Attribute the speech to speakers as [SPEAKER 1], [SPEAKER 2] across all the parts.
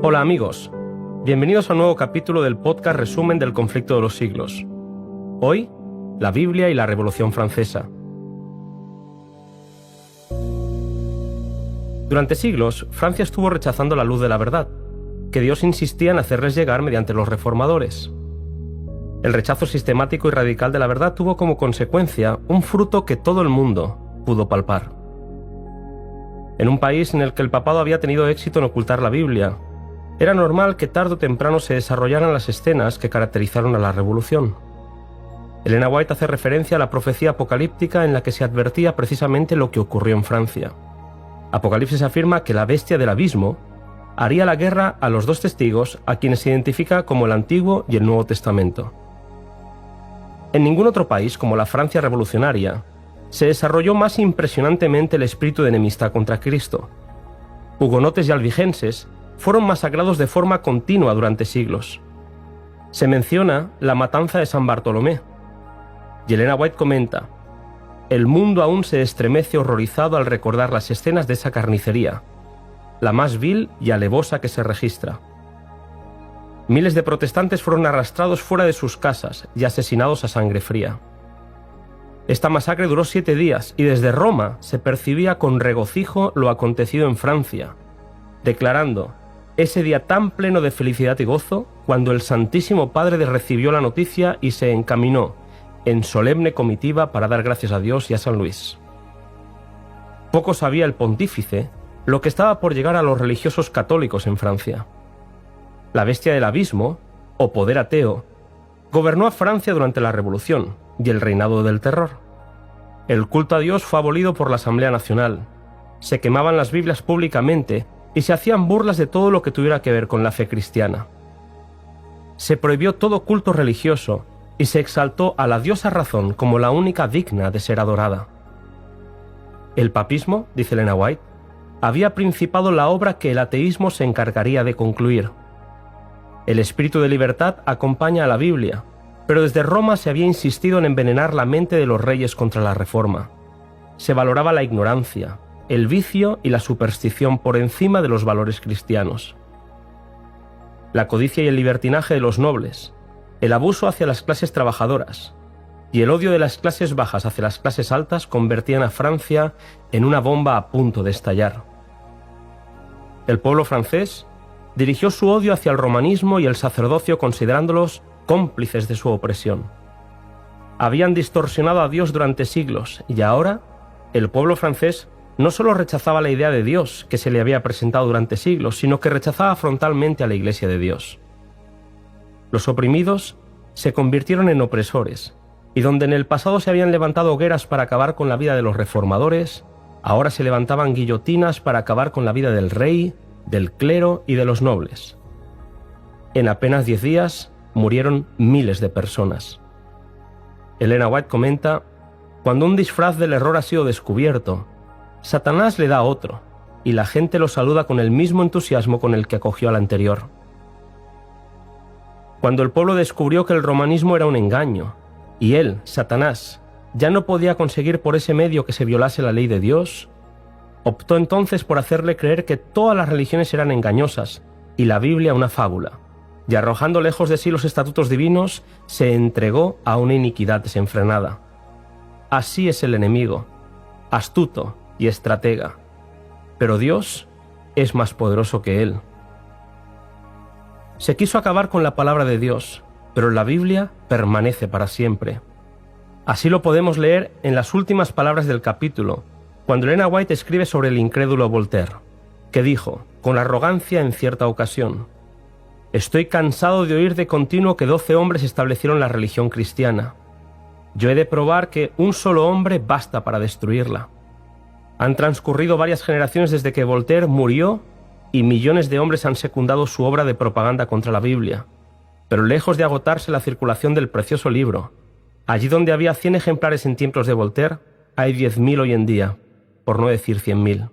[SPEAKER 1] Hola amigos, bienvenidos a un nuevo capítulo del podcast Resumen del Conflicto de los Siglos. Hoy, la Biblia y la Revolución Francesa. Durante siglos, Francia estuvo rechazando la luz de la verdad, que Dios insistía en hacerles llegar mediante los reformadores. El rechazo sistemático y radical de la verdad tuvo como consecuencia un fruto que todo el mundo pudo palpar. En un país en el que el papado había tenido éxito en ocultar la Biblia, era normal que tarde o temprano se desarrollaran las escenas que caracterizaron a la Revolución. Elena White hace referencia a la profecía apocalíptica en la que se advertía precisamente lo que ocurrió en Francia. Apocalipsis afirma que la bestia del abismo haría la guerra a los dos testigos a quienes se identifica como el Antiguo y el Nuevo Testamento. En ningún otro país, como la Francia revolucionaria, se desarrolló más impresionantemente el espíritu de enemistad contra Cristo. Hugonotes y albigenses fueron masacrados de forma continua durante siglos. Se menciona la matanza de San Bartolomé. Y Elena White comenta: «El mundo aún se estremece horrorizado al recordar las escenas de esa carnicería, la más vil y alevosa que se registra. Miles de protestantes fueron arrastrados fuera de sus casas y asesinados a sangre fría. Esta masacre duró 7 días y desde Roma se percibía con regocijo lo acontecido en Francia, declarando ese día tan pleno de felicidad y gozo cuando el Santísimo Padre recibió la noticia y se encaminó en solemne comitiva para dar gracias a Dios y a San Luis». Poco sabía el pontífice lo que estaba por llegar a los religiosos católicos en Francia. La bestia del abismo, o poder ateo, gobernó a Francia durante la Revolución y el reinado del terror. El culto a Dios fue abolido por la Asamblea Nacional, se quemaban las Biblias públicamente y se hacían burlas de todo lo que tuviera que ver con la fe cristiana. Se prohibió todo culto religioso y se exaltó a la diosa razón como la única digna de ser adorada. El papismo, dice Elena White, había principado la obra que el ateísmo se encargaría de concluir. El espíritu de libertad acompaña a la Biblia, pero desde Roma se había insistido en envenenar la mente de los reyes contra la Reforma. Se valoraba la ignorancia, el vicio y la superstición por encima de los valores cristianos. La codicia y el libertinaje de los nobles, el abuso hacia las clases trabajadoras y el odio de las clases bajas hacia las clases altas convertían a Francia en una bomba a punto de estallar. El pueblo francés dirigió su odio hacia el romanismo y el sacerdocio considerándolos cómplices de su opresión. Habían distorsionado a Dios durante siglos y ahora el pueblo francés no solo rechazaba la idea de Dios que se le había presentado durante siglos, sino que rechazaba frontalmente a la Iglesia de Dios. Los oprimidos se convirtieron en opresores, y donde en el pasado se habían levantado hogueras para acabar con la vida de los reformadores, ahora se levantaban guillotinas para acabar con la vida del rey, del clero y de los nobles. En apenas 10 días murieron miles de personas. Elena White comenta: «Cuando un disfraz del error ha sido descubierto, Satanás le da otro, y la gente lo saluda con el mismo entusiasmo con el que acogió al anterior. Cuando el pueblo descubrió que el romanismo era un engaño, y él, Satanás, ya no podía conseguir por ese medio que se violase la ley de Dios, optó entonces por hacerle creer que todas las religiones eran engañosas y la Biblia una fábula, y arrojando lejos de sí los estatutos divinos, se entregó a una iniquidad desenfrenada. Así es el enemigo, astuto y estratega, pero Dios es más poderoso que él». Se quiso acabar con la palabra de Dios, pero la Biblia permanece para siempre. Así lo podemos leer en las últimas palabras del capítulo, cuando Elena White escribe sobre el incrédulo Voltaire, que dijo, con arrogancia en cierta ocasión: «Estoy cansado de oír de continuo que 12 hombres establecieron la religión cristiana. Yo he de probar que un solo hombre basta para destruirla. Han transcurrido varias generaciones desde que Voltaire murió y millones de hombres han secundado su obra de propaganda contra la Biblia. Pero lejos de agotarse la circulación del precioso libro, allí donde había 100 ejemplares en tiempos de Voltaire, hay 10.000 hoy en día, por no decir 100.000.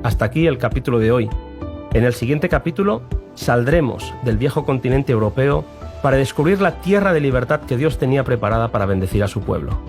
[SPEAKER 1] Hasta aquí el capítulo de hoy. En el siguiente capítulo saldremos del viejo continente europeo para descubrir la tierra de libertad que Dios tenía preparada para bendecir a su pueblo.